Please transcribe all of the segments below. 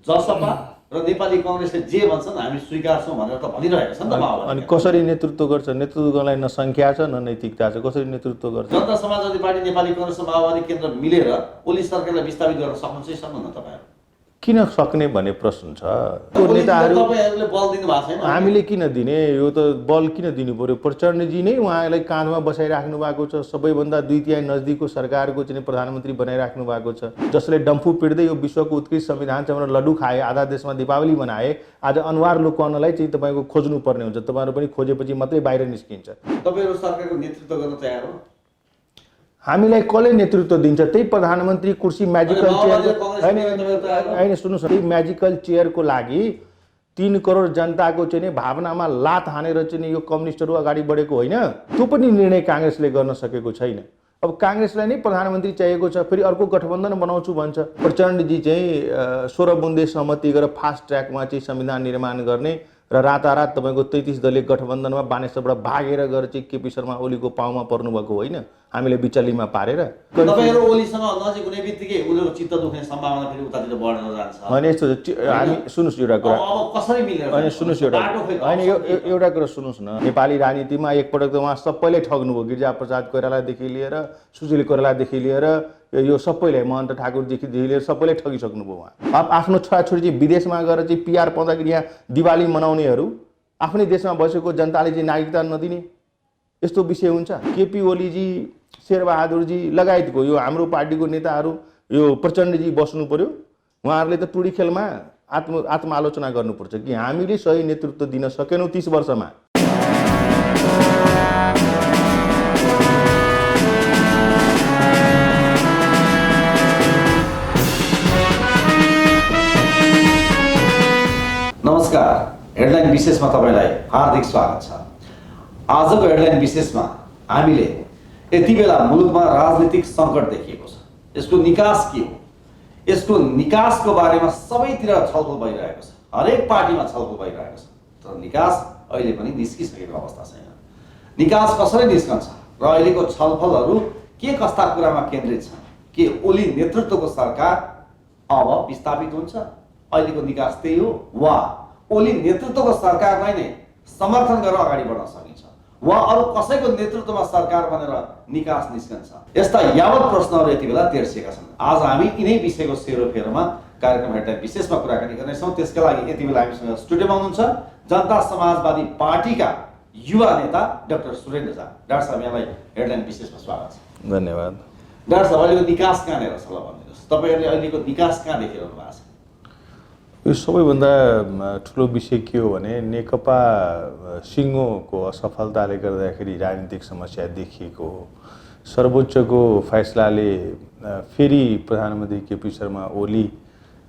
जसपा र नेपाली कांग्रेसले जे भन्छन् हामी स्वीकार्छौँ भनेर त भनिरहेको छ नि त माओवादी। अनि कसरी नेतृत्व गर्छ? नेतृत्व गर्नलाई न संख्या छ न नैतिकता छ, कसरी नेतृत्व गर्छ? जनता समाजवादी पार्टी नेपाली कांग्रेस र माओवादी केन्द्र मिलेर ओली सरकारलाई विस्थापित गर्न सक्नुहुन्छ कि सक्नुहुन्न तपाईहरु? किन सक्ने भन्ने प्रश्न छ। तपाईहरुले बल दिनु भएको छैन। हामीले किन दिने? यो त बल किन दिनु पर्यो? प्रचण्डजी नै उहाँलाई काँधमा बसाइराख्नु भएको छ। सबैभन्दा 2/3 नजिकको सरकारको चाहिँ प्रधानमन्त्री बनाइराख्नु भएको छ, जसले डम्फु पिट्दै यो विश्वको उत्कृष्ट संविधान छ भनेर लड्डु खाए, आधा देशमा दीपावली मनाए। आज अनुहार लुकाउनलाई चाहिँ तपाईको खोज्नु पर्ने हुन्छ। तपाईहरु पनि खोजेपछि मात्रै बाहिर निस्किन्छ। तपाईहरु सरकारको नेतृत्व गर्न तयार हो? हामीलाई कसले नेतृत्व दिन्छ? त्यही प्रधानमन्त्री कुर्सी म्याजिकल चेयर हैन, सुन्नुस् न, त्यही म्याजिकल चेयरको लागि 3 करोड जनताको चाहिँ भावनामा लात हानेर चाहिँ यो कम्युनिस्टहरू अगाडि बढेको होइन। त्यो पनि निर्णय कांग्रेसले गर्न सकेको छैन। अब कांग्रेसलाई नै प्रधानमन्त्री चाहिएको छ, फेरि अर्को गठबन्धन बनाउँछु भन्छ। प्रचण्डजी चाहिँ 16 बुन्दे सहमति गरेर फास्ट ट्र्याकमा चाहिँ संविधान निर्माण गर्ने र रातारात तपाईको 33 दलीय गठबन्धनमा बानेश्वरबाट भागेर गएर चाहिँ केपी शर्मा ओलीको पाउमा पर्नुभएको होइन, हामीले बिचलीमा पारेर। तपाईहरु ओलीसँग नजिक हुने बित्तिकै उनीहरुको चित्त दुख्ने सम्भावना फेरि उतातिर बढेर जान्छ। अनि यस्तो हामी सुन्नुस् एउटा कुरा, अब कसरी मिलेर? अनि सुन्नुस् एउटा, अनि एउटा कुरा सुन्नुस् न, नेपाली राजनीतिमा एकपटक त उहाँ सबैले ठग्नुभयो। गिरिजाप्रसाद कोइरालादेखि लिएर सुशील कोइरालादेखि लिएर यो सबैले महन्त ठाकुरदेखि लिएर सबैले ठगिसक्नुभयो उहाँ। अब आफ्नो छोराछोरी चाहिँ विदेशमा गएर चाहिँ पिआर पाउँदाखेरि यहाँ दिवाली मनाउनेहरू आफ्नै देशमा बसेको जनताले चाहिँ नागरिकता नदिने यस्तो विषय हुन्छ? केपी ओलीजी, शेरबहादुरजी लगायतको यो हाम्रो पार्टीको नेताहरू, यो प्रचण्डजी बस्नु पर्यो। उहाँहरूले त टुडी खेलमा आत्मआलोचना गर्नुपर्छ कि हामीले सही नेतृत्व दिन सकेनौँ 30 वर्षमा। नमस्कार, हेडलाइन विशेषमा तपाईलाई हार्दिक स्वागत छ। आजको हेडलाइन विशेषमा हामीले यति बेला मुलुकमा राजनीतिक सङ्कट देखिएको छ, यसको निकास के हो, यसको निकासको बारेमा सबैतिर छलफल भइरहेको छ। हरेक पार्टीमा छलफल भइरहेको छ, तर निकास अहिले पनि निस्किसकेको अवस्था छैन। निकास कसरी निस्कन्छ र अहिलेको छलफलहरू के कस्ता कुरामा केन्द्रित छन्? के ओली नेतृत्वको सरकार अब विस्थापित हुन्छ? अहिलेको निकास त्यही हो, वा ओली नेतृत्वको सरकारलाई नै समर्थन गरेर अगाडि बढ्न सकिन्छ, वा अरू कसैको नेतृत्वमा सरकार बनेर निकास निस्कन्छ? यस्ता यावत प्रश्नहरू यति बेला तेर्सिएका छन्। आज हामी यिनै विषयको सेरोफेरोमा कार्यक्रम हेडलाइन विशेषमा कुराकानी गर्नेछौँ। त्यसका लागि यति बेला हामीसँग स्टुडियोमा हुनुहुन्छ जनता समाजवादी पार्टीका युवा नेता डाक्टर सुरेन्द्र झा। डाक्टर साहब, यहाँलाई हेडलाइन विशेषमा स्वागत छ। धन्यवाद। डाक्टर साहब, अहिलेको निकास कहाँनिर छ ल भनिदिनुहोस्? तपाईँहरूले अहिलेको निकास कहाँ देखिरहनु भएको छ? यो सबैभन्दा ठुलो विषय के हो भने नेकपा सिङ्गोको असफलताले गर्दाखेरि राजनीतिक समस्या देखिएको हो। सर्वोच्चको फैसलाले फेरि प्रधानमन्त्री केपी शर्मा ओली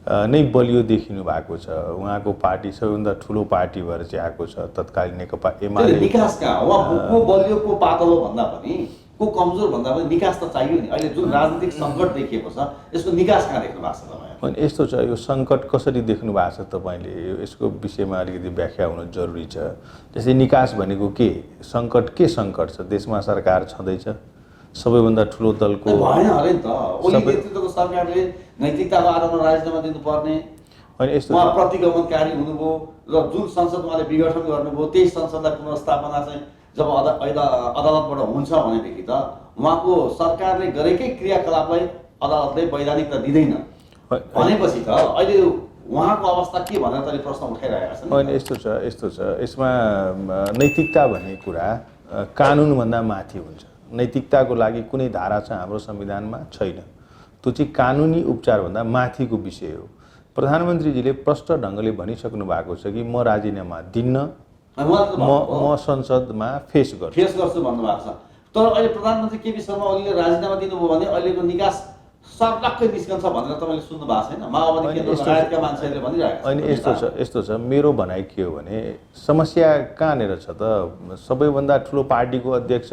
नै बलियो देखिनु भएको छ। उहाँको पार्टी सबैभन्दा ठुलो पार्टी भएर चाहिँ आएको छ तत्कालीन नेकपा एमाले। निकास कहाँ? उहाँ को बलियो को पातलो भन्दा पनि, को कमजोर भन्दा पनि निकास त चाहियो नि। अहिले जुन राजनीतिक सङ्कट देखिएको छ, यसको निकास कहाँ देख्नु भएको छ तपाईँ? अनि यस्तो छ, यो सङ्कट कसरी देख्नु भएको छ तपाईँले? यसको विषयमा अलिकति व्याख्या हुन जरुरी छ। जस्तै निकास भनेको के? सङ्कट के सङ्कट छ? देशमा सरकार छँदैछ, सबैभन्दा ठुलो दलको भएन अरे नि त। ओली नेतृत्वको सरकारले नैतिकताको आधारमा राजीनामा दिनुपर्ने, अनि यस्तो उहाँ प्रतिगमनकारी हुनुभयो र जुन संसद उहाँले विघटन गर्नुभयो त्यही संसदलाई पुनर्स्थापना चाहिँ जब अदालतबाट हुन्छ भनेदेखि त उहाँको सरकारले गरेकै क्रियाकलापलाई अदालतले वैधानिकता दिँदैन भनेपछि त अहिले उहाँको अवस्था के भनेर त प्रश्न उठाइरहेका छन्। अनि यस्तो छ, यसमा नैतिकता भन्ने कुरा कानुनभन्दा माथि हुन्छ। नैतिकताको लागि कुनै धारा छ हाम्रो संविधानमा? छैन। त्यो चाहिँ कानुनी उपचारभन्दा माथिको विषय हो। प्रधानमन्त्रीजीले प्रष्ट ढङ्गले भनिसक्नु भएको छ कि म राजीनामा दिन्न, म संसदमा फेस गर्छु भन्नुभएको छ। तर अहिले प्रधानमन्त्री केपी शर्मा ओलीले राजीनामा दिनुभयो भने अहिलेको निकास सर्लक्कै निस्कन्छ भनेर तपाईँले सुन्नु भएको छैन? माओवादी केन्द्र लगायतका मान्छेहरूले भनिरहेका छन्। अनि यस्तो छ, मेरो भनाइ के हो भने समस्या कहाँनिर छ त? सबैभन्दा ठुलो पार्टीको अध्यक्ष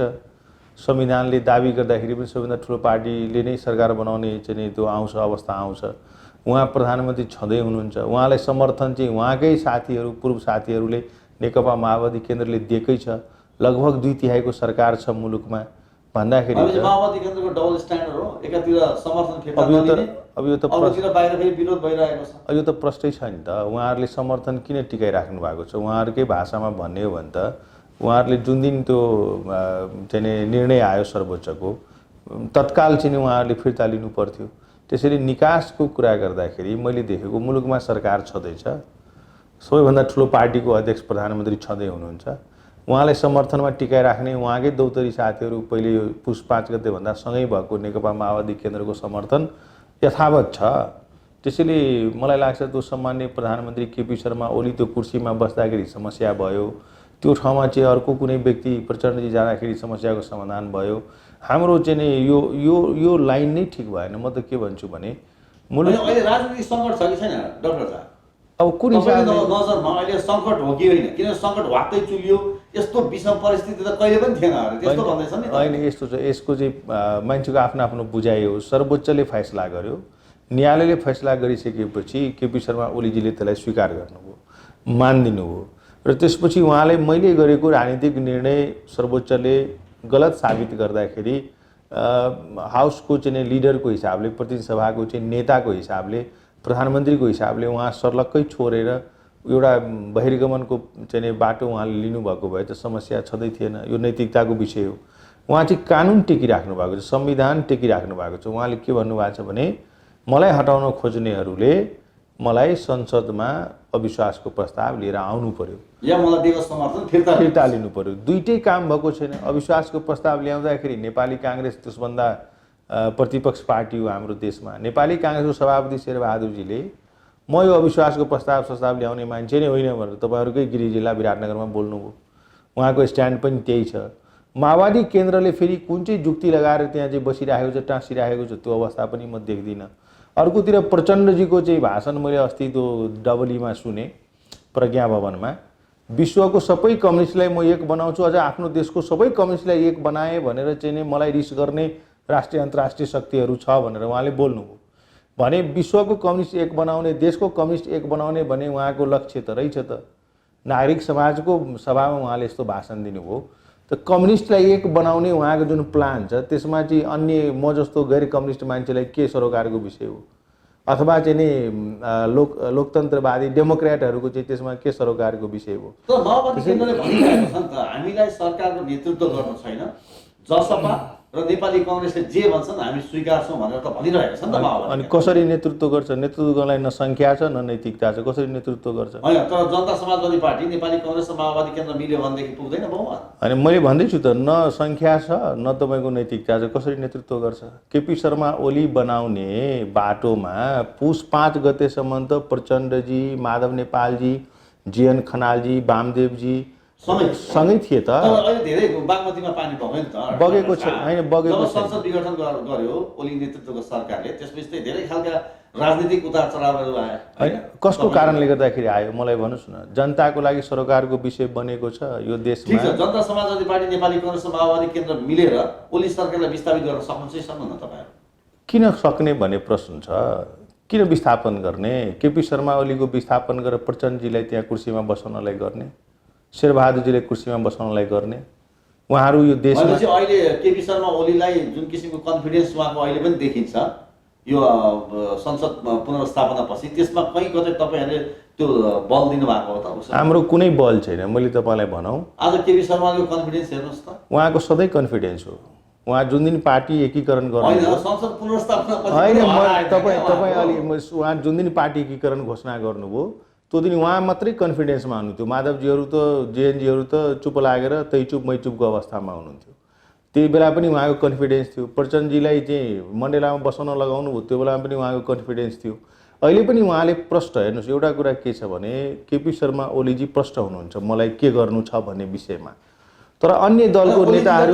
संविधानले दाबी गर्दाखेरि पनि सबैभन्दा ठुलो पार्टीले नै सरकार बनाउने चाहिँ त्यो अवस्था आउँछ। उहाँ प्रधानमन्त्री छँदै हुनुहुन्छ, उहाँलाई समर्थन चाहिँ उहाँकै साथीहरू, पूर्व साथीहरूले नेकपा माओवादी केन्द्रले दिएकै छ। लगभग 2/3 सरकार छ मुलुकमा भन्दाखेरि माओवादी केन्द्रको डबल स्ट्यान्डर्ड हो। एकातिर समर्थन अब यो त अरूतिर बाहिर फेरि विरोध भइरहेको छ। यो त प्रष्टै छ नि त। उहाँहरूले समर्थन किन टिकाइराख्नु भएको छ? उहाँहरूकै भाषामा भन्ने हो भने त उहाँहरूले जुन दिन त्यो चाहिँ निर्णय आयो सर्वोच्चको, तत्काल चाहिँ उहाँहरूले फिर्ता लिनु पर्थ्यो। त्यसैले निकासको कुरा गर्दाखेरि मैले देखेको मुलुकमा सरकार छँदैछ, सबैभन्दा ठुलो पार्टीको अध्यक्ष प्रधानमन्त्री छँदै हुनुहुन्छ, उहाँलाई समर्थनमा टिकाइराख्ने उहाँकै दौतरी साथीहरू पहिले यो पुस 5 गतेभन्दा सँगै भएको नेकपा माओवादी केन्द्रको समर्थन यथावत छ। त्यसैले मलाई लाग्छ त्यो सम्माननीय प्रधानमन्त्री केपी शर्मा ओली त्यो कुर्सीमा बस्दाखेरि समस्या भयो, त्यो ठाउँमा चाहिँ अर्को कुनै व्यक्ति प्रचण्डजी जाँदाखेरि समस्याको समाधान भयो। हाम्रो चाहिँ नि यो लाइन नै ठिक भएन। म त के भन्छु भने अहिले राजनीतिक सङ्कट छ कि छैन डाक्टर साहब? अब कुन हिसाबले नजरमा अहिले सङ्कट हो कि होइन? किन सङ्कट वाक्कै चुलियो? यस्तो विषम परिस्थिति त कहिले पनि थिएन अरे, त्यस्तो भन्दैछन् नि। होइन, यस्तो छ, यसको चाहिँ मान्छेको आफ्नो आफ्नो बुझाइ हो। सर्वोच्चले फैसला गर्यो, न्यायालयले फैसला गरिसकेपछि केपी शर्मा ओलीजीले त्यसलाई स्वीकार गर्नुभयो, मानिदिनु हो, र त्यसपछि उहाँले मैले गरेको राजनीतिक निर्णय सर्वोच्चले गलत साबित गर्दाखेरि हाउसको चाहिँ लिडरको हिसाबले, प्रतिनिधि सभाको चाहिँ नेताको हिसाबले, प्रधानमन्त्रीको हिसाबले उहाँ सर्लक्कै छोडेर एउटा बहिर्गमनको चाहिँ बाटो उहाँले लिनुभएको भए त समस्या छँदै थिएन। यो नैतिकताको विषय हो। उहाँ चाहिँ कानुन टेकिराख्नु भएको छ, संविधान टेकिराख्नु भएको छ। उहाँले के भन्नुभएको छ भने मलाई हटाउन खोज्नेहरूले मलाई संसदमा अविश्वासको प्रस्ताव लिएर आउनु पर्यो या मलाई दिएको समर्थन फिर्ता लिनु पर्यो। दुईटै काम भएको छैन। अविश्वासको प्रस्ताव ल्याउँदाखेरि नेपाली काङ्ग्रेस त्यसभन्दा प्रतिपक्ष पार्टी हो हाम्रो देशमा। नेपाली काङ्ग्रेसको सभापति शेरबहादुरजीले म यो अविश्वासको प्रस्ताव ल्याउने मान्छे नै होइन भनेर तपाईँहरूकै गृह जिल्ला विराटनगरमा बोल्नुभयो। उहाँको स्ट्यान्ड पनि त्यही छ। माओवादी केन्द्रले फेरि कुन चाहिँ जुक्ति लगाएर त्यहाँ चाहिँ बसिरहेको छ, टाँसिरहेको छ, त्यो अवस्था पनि म देख्दिनँ। अर्कोतिर प्रचण्डजीको चाहिँ भाषण मैले अस्ति त्यो डबलीमा सुने प्रज्ञा भवनमा, विश्वको सबै कम्युनिस्टलाई म एक बनाउँछु, अझ आफ्नो देशको सबै कम्युनिस्टलाई एक बनाएँ भनेर चाहिँ मलाई रिस गर्ने राष्ट्रिय अन्तर्राष्ट्रिय शक्तिहरू छ भनेर उहाँले बोल्नुभयो। भने विश्वको कम्युनिस्ट एक बनाउने, देशको कम्युनिस्ट एक बनाउने भने उहाँको लक्ष्य त रहेछ त। नागरिक समाजको सभामा उहाँले यस्तो भाषण दिनुभयो। त कम्युनिस्टलाई एक बनाउने उहाँको जुन प्लान छ त्यसमा चाहिँ अन्य म जस्तो गैर कम्युनिस्ट मान्छेलाई के सरोकारको विषय हो? अथवा चाहिँ नि लोकतन्त्रवादी डेमोक्रेटहरूको चाहिँ त्यसमा के सरोकारको विषय हो? त माओवादी केन्द्रले भनिरहेको छ नि त, हामीलाई सरकारको नेतृत्व गर्न छैन, जसपा र नेपाली कांग्रेसले जे भन्छन् हामी स्वीकार्छौँ भनेर त भनिरहेको छ नि त माओवादी। अनि कसरी नेतृत्व गर्छ? नेतृत्व गर्नलाई न संख्या छ न नैतिकता छ, कसरी नेतृत्व गर्छ? हैन, तर जनता समाजवादी पार्टी नेपाली कांग्रेस र माओवादी केन्द्र मिल्यो भनेदेखि पुग्दैन बहुमत। अनि मैले भन्दैछु त, न संख्या छ न तपाईँको नैतिकता छ, कसरी नेतृत्व गर्छ? केपी शर्मा ओली बनाउने बाटोमा पुस 5 गतेसम्म त प्रचण्डजी, माधव नेपालजी, जीएन खनालजी, वामदेवजी सँगै थिए त। अहिले धेरै बागमतीमा पानी बग्यो नि त, बगेको छ होइन, बगेको छ। संसद विघटन गर्यो ओली नेतृत्वको सरकारले, त्यसपछि चाहिँ धेरै खालका राजनीतिक उतार चढावहरू आए। होइन, कसको कारणले गर्दाखेरि आयो मलाई भन्नुहोस् न? जनताको लागि सरोकारको विषय बनेको छ यो देशमा। ठीक छ, जनता समाजवादी पार्टी, नेपाली कांग्रेस र माओवादी केन्द्र मिलेर ओली सरकारलाई विस्थापित गर्न सक्नुहुन्छ सक्नुहुन्न तपाईँहरू? किन सक्ने भन्ने प्रश्न छ। किन विस्थापन गर्ने? केपी शर्मा ओलीको विस्थापन गरेर प्रचण्डजीलाई त्यहाँ कुर्सीमा बसाउनलाई गर्ने, शेरबहादुरजीले कुर्सीमा बसाउनलाई गर्ने? उहाँहरू यो देशमा अहिले केपी शर्मा ओलीलाई जुन किसिमको कन्फिडेन्स उहाँको अहिले पनि देखिन्छ यो संसद पुनर्स्थापना पछि, त्यसमा कहीँ कतै तपाईँहरूले त्यो बल दिनुभएको हो त? हाम्रो कुनै बल छैन। मैले तपाईँलाई भनौँ, आज केपी शर्माको कन्फिडेन्स हेर्नुहोस् त, उहाँको सधैँ कन्फिडेन्स हो। उहाँ जुन दिन पार्टी एकीकरण गर्नु होइन, संसद पुनर्स्थापना पछि होइन, तपाईँ अलि उहाँ जुन दिन पार्टी एकीकरण घोषणा गर्नुभयो त्यो दिन उहाँ मात्रै कन्फिडेन्समा हुनुहुन्थ्यो। माधवजीहरू त, जेएनजीहरू त चुप लागेर तै चुप मै चुपको अवस्थामा हुनुहुन्थ्यो। त्यही बेला पनि उहाँको कन्फिडेन्स थियो। प्रचण्डजीलाई चाहिँ मण्डेलामा बसाउन लगाउनु भयो, त्यो बेलामा पनि उहाँको कन्फिडेन्स थियो। अहिले पनि उहाँले प्रष्ट, हेर्नुहोस्, एउटा कुरा के छ भने केपी शर्मा ओलीजी प्रष्ट हुनुहुन्छ मलाई के गर्नु छ भन्ने विषयमा। तर अन्य दलको नेताहरू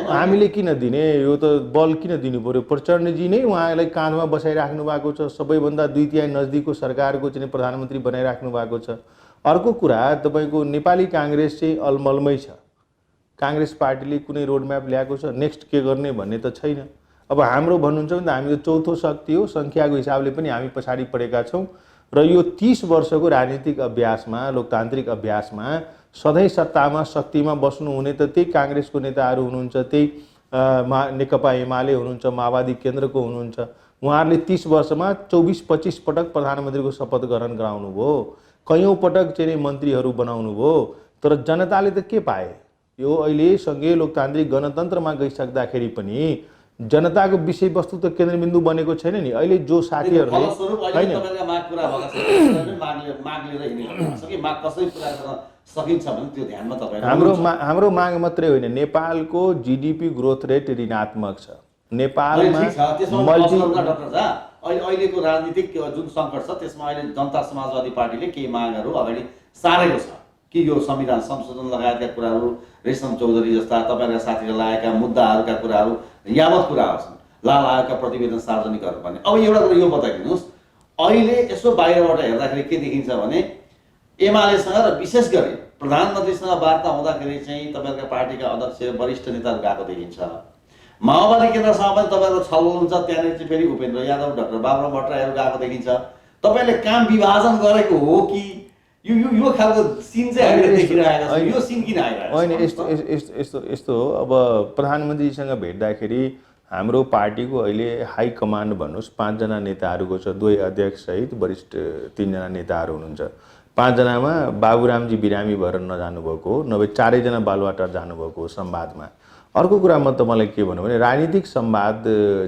हामीले किन दिने? यो त बल किन दिनु पर्यो? प्रचण्डजी नै उहाँलाई काँधमा बसाइराख्नु भएको छ, सबैभन्दा 2/3 नजिकको सरकारको चाहिँ प्रधानमन्त्री बनाइराख्नु भएको छ। अर्को कुरा, तपाईँको नेपाली काङ्ग्रेस चाहिँ अलमलमै छ। काङ्ग्रेस पार्टीले कुनै रोडम्याप ल्याएको छ, नेक्स्ट के गर्ने भन्ने त छैन। अब हाम्रो भन्नुहुन्छ भने त हामी त चौथो शक्ति हो, सङ्ख्याको हिसाबले पनि हामी पछाडि परेका छौँ। र यो 30 वर्षको राजनीतिक अभ्यासमा, लोकतान्त्रिक अभ्यासमा सधैँ सत्तामा शक्तिमा बस्नुहुने त त्यही काङ्ग्रेसको नेताहरू हुनुहुन्छ, त्यही नेकपा एमाले हुनुहुन्छ, माओवादी केन्द्रको हुनुहुन्छ। उहाँहरूले 30 वर्षमा 24-25 पटक प्रधानमन्त्रीको शपथ ग्रहण गराउनु भयो, कयौँ पटक चाहिँ मन्त्रीहरू बनाउनु भयो, तर जनताले त के पाए? यो अहिले सङ्घीय लोकतान्त्रिक गणतन्त्रमा गइसक्दाखेरि पनि जनताको विषयवस्तु त केन्द्रबिन्दु बनेको छैन नि। अहिले जो साथीहरूले हाम्रो माग मात्रै होइन, नेपालको जीडीपी ग्रोथ रेट ऋणात्मक छ। नेपालमा अहिलेको राजनीतिक जुन सङ्कट छ त्यसमा अहिले जनता समाजवादी पार्टीले केही मागहरू अगाडि सारेको छ कि यो संविधान संशोधन लगायतका कुराहरू, रेशम चौधरी जस्ता तपाईँहरूका साथीले लगाएका मुद्दाहरूका कुराहरू यावत कुराहरू छन्, लाल आयोगका प्रतिवेदन सार्वजनिक गर्नुपर्ने। अब एउटा कुरा यो बताइदिनुहोस्, अहिले यसो बाहिरबाट हेर्दाखेरि के देखिन्छ भने एमालेसँग र विशेष गरी प्रधानमन्त्रीसँग वार्ता हुँदाखेरि चाहिँ तपाईँहरूका पार्टीका अध्यक्ष वरिष्ठ नेताहरू गएको देखिन्छ। माओवादी केन्द्रसँग पनि तपाईँहरूको छलफल हुन्छ, त्यहाँनिर चाहिँ फेरि उपेन्द्र यादव, डाक्टर बाबुराम भट्टराईहरू गएको देखिन्छ। तपाईँले काम विभाजन गरेको हो कि यो खालको सिन चाहिँ हामीले देखिरहेका छौँ? यो सिन किन आइरहेको होइन? यस्तो हो। अब प्रधानमन्त्रीसँग भेट्दाखेरि हाम्रो पार्टीको अहिले हाई कमान्ड भन्नुहोस् 5 जना नेताहरूको छ, 2 अध्यक्ष सहित वरिष्ठ 3 जना नेताहरू हुनुहुन्छ। 5 जनामा बाबुरामजी बिरामी भएर नजानुभएको हो, नभए 4 जना बालुवाटार जानुभएको हो संवादमा। अर्को कुरा म तपाईँलाई के भन्नु भने राजनीतिक संवाद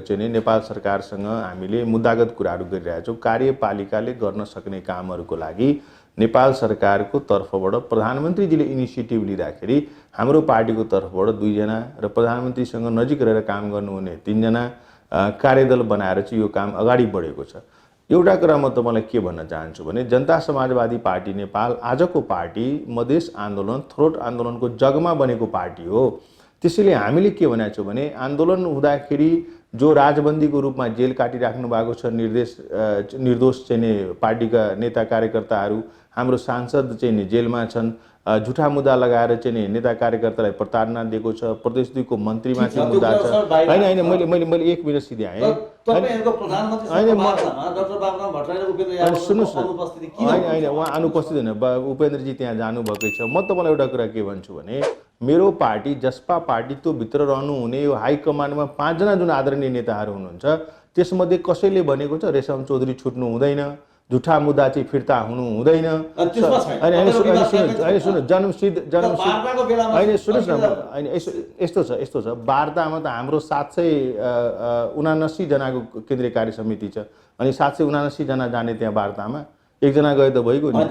चाहिँ नि नेपाल सरकारसँग हामीले मुद्दागत कुराहरू गरिरहेछौँ। कार्यपालिकाले गर्न सक्ने कामहरूको लागि नेपाल सरकारको तर्फबाट प्रधानमन्त्रीजीले इनिसिएटिभ लिँदाखेरि हाम्रो पार्टीको तर्फबाट 2 जना र प्रधानमन्त्रीसँग नजिक रहेर काम गर्नुहुने 3 जना कार्यदल बनाएर चाहिँ यो काम अगाडि बढेको छ। एउटा कुरा म तपाईँलाई के भन्न चाहन्छु भने जनता समाजवादी पार्टी नेपाल आजको पार्टी मधेस आन्दोलन, थ्रोट आन्दोलनको जगमा बनेको पार्टी हो। त्यसैले हामीले के भनेको छौँ भने आन्दोलन हुँदाखेरि जो राजबन्दीको रूपमा जेल काटिराख्नु भएको छ निर्दोष चाहिँ पार्टीका नेता कार्यकर्ताहरू, हाम्रो सांसद चाहिँ जेलमा छन्, झुठा मुद्दा लगाएर चाहिँ नेता कार्यकर्तालाई प्रताडना दिएको छ, प्रदेश 2 को मन्त्रीमाथि मुद्दा छ। होइन मैले 1 मिनट सिधै आएँ। सुन्नुहोस् न, होइन उहाँ अनुपस्थित होइन, उपेन्द्रजी त्यहाँ जानुभएकै छ। म तपाईँलाई एउटा कुरा के भन्छु भने मेरो पार्टी जसपा पार्टी त्यो भित्र रहनुहुने यो हाई कमान्डमा 5 जना जुन आदरणीय नेताहरू हुनुहुन्छ त्यसमध्ये कसैले भनेको छ रेशम चौधरी छुट्नु हुँदैन, झुठा मुद्दा चाहिँ फिर्ता हुनु हुँदैन। जन्मसिद्ध होइन, सुन्नुहोस् न, होइन यस्तो छ वार्तामा त हाम्रो 779 जनाको केन्द्रीय कार्य समिति छ, अनि 779 जना जाने त्यहाँ वार्तामा 1 जना गए त भइगयो नि।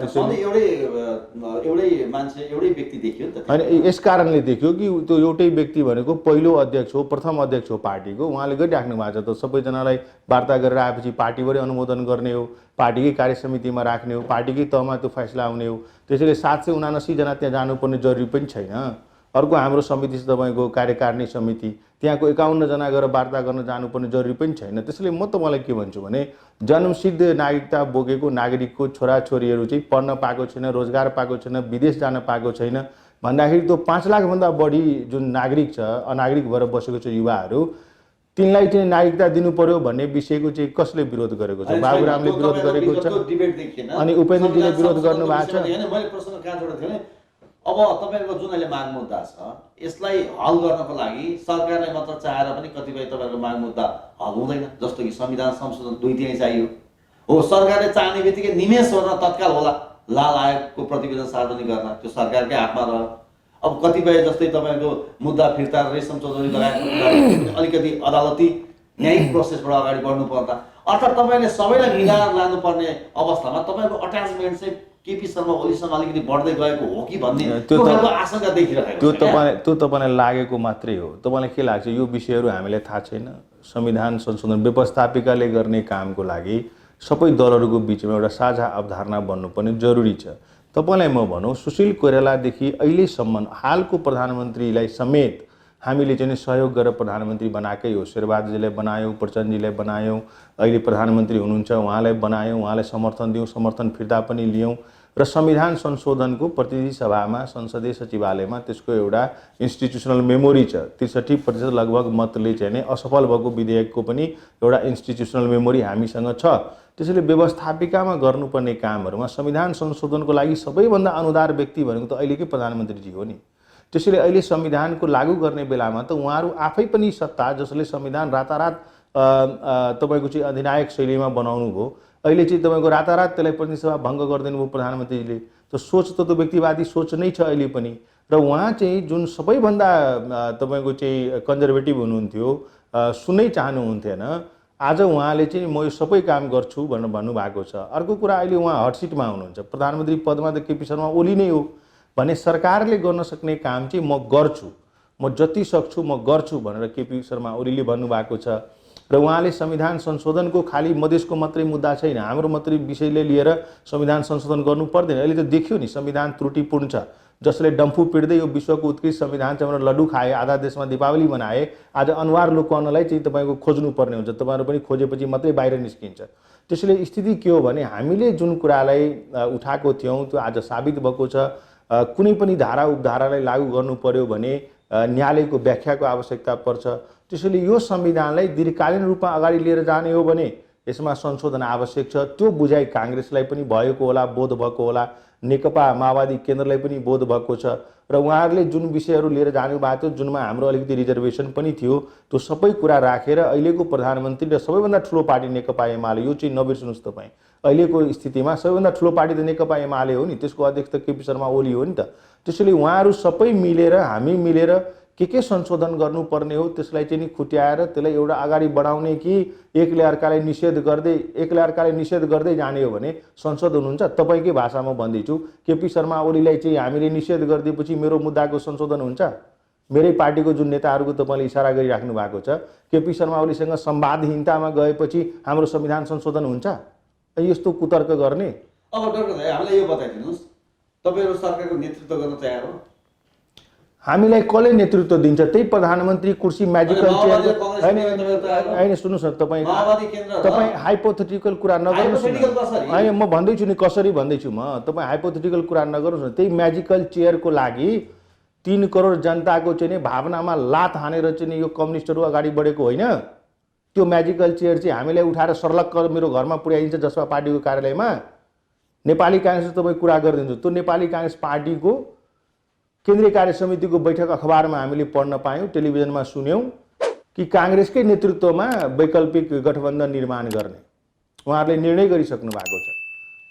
होइन यस कारणले देखियो कि त्यो एउटै व्यक्ति भनेको पहिलो अध्यक्ष हो, प्रथम अध्यक्ष हो पार्टीको, उहाँले गरिराख्नु भएको छ। त सबैजनालाई वार्ता गरेर आएपछि पार्टीबाटै अनुमोदन गर्ने हो, पार्टीकै कार्य समितिमा राख्ने हो, पार्टीकै तहमा त्यो फैसला हुने हो। त्यसैले 779 जना त्यहाँ जानुपर्ने जरुरी पनि छैन। अर्को हाम्रो समिति छ तपाईँको कार्यकारिणी समिति, त्यहाँको 51 जना गएर वार्ता गर्न जानुपर्ने जरुरी पनि छैन। त्यसैले म तपाईँलाई के भन्छु भने जन्मसिद्ध नागरिकता बोकेको नागरिकको छोराछोरीहरू चाहिँ पढ्न पाएको छैन, रोजगार पाएको छैन, विदेश जान पाएको छैन भन्दाखेरि त्यो 5 लाखभन्दा बढी जुन नागरिक छ, अनागरिक भएर बसेको छ युवाहरू, तिनलाई चाहिँ नागरिकता दिनु पर्यो भन्ने विषयको चाहिँ कसले विरोध गरेको छ? बाबुरामले विरोध गरेको छ, अनि उपेन्द्रजीले विरोध गर्नु भएको छ। अब तपाईँहरूको जुन अहिले माग मुद्दा छ यसलाई हल गर्नको लागि सरकारले मात्र चाहेर पनि कतिपय तपाईँहरूको माग मुद्दा हल हुँदैन। जस्तो कि संविधान संशोधन 2-3 चाहियो हो, सरकारले चाहने बित्तिकै निमेष गर्न तत्काल होला लाल आयोगको प्रतिवेदन सार्वजनिक गर्न, त्यो सरकारकै हातमा रह्यो। अब कतिपय जस्तै तपाईँको मुद्दा फिर्ता, रेशम चौधरी लगायतको अलिकति अदालती न्यायिक प्रोसेसबाट अगाडि बढ्नु पर्दा, अर्थात् तपाईँले सबैलाई मिलाएर लानुपर्ने अवस्थामा तपाईँको अट्याचमेन्ट चाहिँ केपी शर्मा ओलीसँग अलिकति बढ्दै गएको हो कि भन्ने आशंका देखिरहेको छ। त्यो तपाईँलाई लागेको मात्रै हो। तपाईँलाई के लाग्छ यो विषयहरू हामीलाई थाहा छैन? संविधान संशोधन व्यवस्थापिकाले गर्ने कामको लागि सबै दलहरूको बिचमा एउटा साझा अवधारणा बन्नुपर्ने जरुरी छ। तपाईँलाई म भनौँ सुशील कोइरालादेखि अहिलेसम्म हालको प्रधानमन्त्रीलाई समेत हामीले चाहिँ सहयोग गरेर प्रधानमन्त्री बनाएकै हो। शेरबहादुरजीलाई बनायौँ, प्रचण्डजीलाई बनायौँ, अहिले प्रधानमन्त्री हुनुहुन्छ उहाँलाई बनायौँ, उहाँलाई समर्थन दियौँ, समर्थन फिर्ता पनि लियौँ र संविधान संशोधनको प्रतिनिधि सभामा संसदीय सचिवालयमा त्यसको एउटा इन्स्टिट्युसनल मेमोरी छ। 63% लगभग मतले चाहिँ असफल भएको विधेयकको पनि एउटा इन्स्टिट्युसनल मेमोरी हामीसँग छ। त्यसैले व्यवस्थापिकामा गर्नुपर्ने कामहरूमा संविधान संशोधनको लागि सबैभन्दा अनुदार व्यक्ति भनेको त अहिलेकै प्रधानमन्त्रीजी हो नि। त्यसैले अहिले संविधानको लागू गर्ने बेलामा त उहाँहरू आफै पनि सत्ता जसले संविधान रातारात तपाईँको चाहिँ अधिनायक शैलीमा बनाउनु भयो। अहिले चाहिँ तपाईँको रातारात त्यसलाई प्रतिनिधि सभा भङ्ग गरिदिनु भयो प्रधानमन्त्रीले। त्यो सोच त व्यक्तिवादी सोच नै छ अहिले पनि। र उहाँ चाहिँ जुन सबैभन्दा तपाईँको चाहिँ कन्जर्भेटिभ हुनुहुन्थ्यो, सुन्नै चाहनुहुन्थेन, आज उहाँले चाहिँ म यो सबै काम गर्छु भनेर भन्नुभएको छ। अर्को कुरा, अहिले उहाँ हट सिटमा हुनुहुन्छ, प्रधानमन्त्री पदमा त केपी शर्मा ओली नै हो भने सरकारले गर्न सक्ने काम चाहिँ म गर्छु, म जति सक्छु म गर्छु भनेर केपी शर्मा ओलीले भन्नुभएको छ। र उहाँले संविधान संशोधनको खालि मधेसको मात्रै मुद्दा छैन, हाम्रो मात्रै विषयले लिएर संविधान संशोधन गर्नु पर्दैन। अहिले त देखियो नि संविधान त्रुटिपूर्ण छ, जसले डम्फु पिट्दै यो विश्वको उत्कृष्ट संविधान चाहिँ लड्डु खाए, आधा देशमा दीपावली मनाए, आज अनुहार लुकाउनलाई चाहिँ तपाईँको खोज्नुपर्ने हुन्छ। तपाईँहरू पनि खोजेपछि मात्रै बाहिर निस्किन्छ। त्यसैले स्थिति के हो भने हामीले जुन कुरालाई उठाएको थियौँ त्यो आज साबित भएको छ। कुनै पनि धारा उपधारालाई लागू गर्नु पर्यो भने न्यायालयको व्याख्याको आवश्यकता पर्छ। त्यसैले यो संविधानलाई दीर्घकालीन रूपमा अगाडि लिएर जाने हो भने यसमा संशोधन आवश्यक छ। त्यो बुझाइ काङ्ग्रेसलाई पनि भएको होला, बोध भएको होला, नेकपा माओवादी केन्द्रलाई पनि बोध भएको छ। र उहाँहरूले जुन विषयहरू लिएर जानुभएको थियो, जुनमा हाम्रो अलिकति रिजर्भेसन पनि थियो, त्यो सबै कुरा राखेर अहिलेको प्रधानमन्त्री र सबैभन्दा ठुलो पार्टी नेकपा एमाले, यो चाहिँ नबिर्सनुहोस् तपाईँ, अहिलेको स्थितिमा सबैभन्दा ठुलो पार्टी त नेकपा एमाले हो नि, त्यसको अध्यक्ष त केपी शर्मा ओली हो नि त। त्यसैले उहाँहरू सबै मिलेर, हामी मिलेर के संशोधन गर्नुपर्ने हो त्यसलाई चाहिँ नि खुट्याएर त्यसलाई एउटा अगाडि बढाउने कि एकले अर्कालाई निषेध गर्दै जाने हो भने संशोधन हुन्छ। तपाईँकै भाषामा भन्दैछु, केपी शर्मा ओलीलाई चाहिँ हामीले निषेध गरिदिएपछि मेरो मुद्दाको संशोधन हुन्छ? मेरै पार्टीको जुन नेताहरूको तपाईँले इसारा गरिराख्नु भएको छ, केपी शर्मा ओलीसँग संवादहीनतामा गएपछि हाम्रो संविधान संशोधन हुन्छ? यस्तो कुतर्क गर्ने? अब डाक्टर दाइ हामीलाई यो बताइदिनुहोस्, तपाईँहरू सरकारको नेतृत्व गर्न तयार हो? हामीलाई कसले नेतृत्व दिन्छ? त्यही प्रधानमन्त्री कुर्सी म्याजिकल चेयर होइन। सुन्नुहोस् न, तपाईँ हाइपोथेटिकल कुरा नगर्नुहोस् न। होइन, म भन्दैछु नि कसरी भन्दैछु म, तपाईँ हाइपोथेटिकल कुरा नगर्नुहोस् न। त्यही म्याजिकल चेयरको लागि 3 करोड जनताको चाहिँ नि भावनामा लात हानेर चाहिँ नि यो कम्युनिस्टहरू अगाडि बढेको होइन। त्यो म्याजिकल चेयर चाहिँ हामीलाई उठाएर सर्लक्क मेरो घरमा पुर्याइदिन्छ जसपा पार्टीको कार्यालयमा। नेपाली काङ्ग्रेस तपाईँ कुरा गरिदिन्छु, त्यो नेपाली काङ्ग्रेस पार्टीको केन्द्रीय कार्य समितिको बैठक अखबारमा हामीले पढ्न पायौँ, टेलिभिजनमा सुन्यौँ कि काङ्ग्रेसकै नेतृत्वमा वैकल्पिक गठबन्धन निर्माण गर्ने उहाँहरूले निर्णय गरिसक्नु भएको छ।